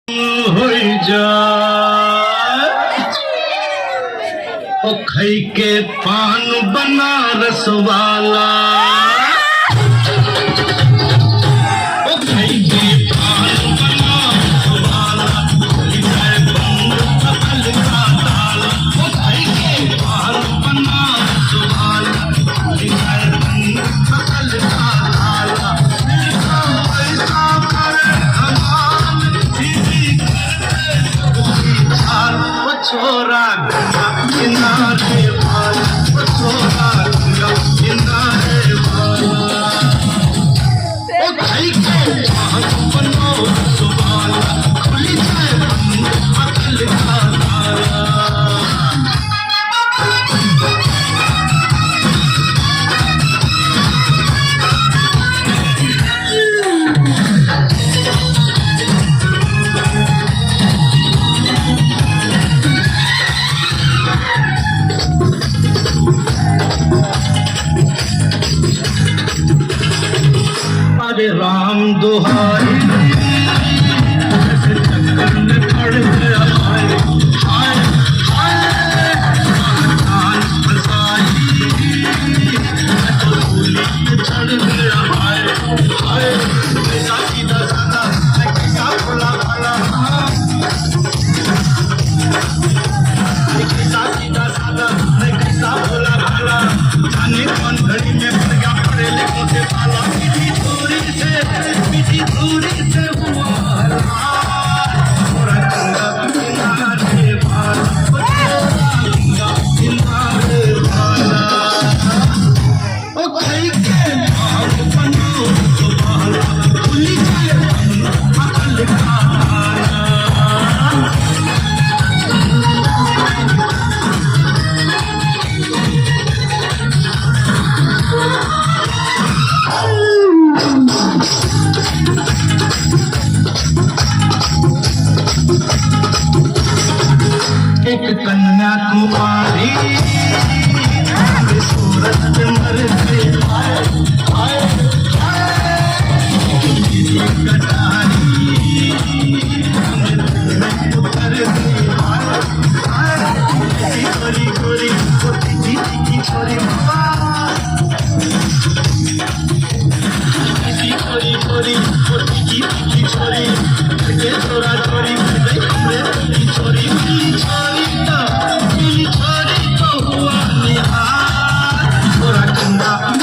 हो जा ओ खई के पान बनारस वाला ओ खई के पान बनारस वाला जाए बंद सकल का ताला ओ खई के पान बनारस वाला जाए बंद सकल का ताला पैसा करे हमार छोरा किनारे वाला छोरा किनारे वाला ओ भाई के बनो सुवाला खुली जाए अकल का ताला अरे राम दुहाई चक्कर में पड़ गया हाय हाय हाय कान फसाई तो भूली चढ़ गया हाय हाय मेरा सीधा साधा कैसा भोला भाला कैसा सीधा साधा कैसा भोला भाला जाने कौन घड़ी में पड़ गया पढ़े लिखों से पाला दूरी से हुआ थोड़ा गंगा किनारे किनारे वाला ओ कहीं के भाग बनो सुभाला खुली जाए अकल का ताला एक कन्याकुमारी सूरत मर गई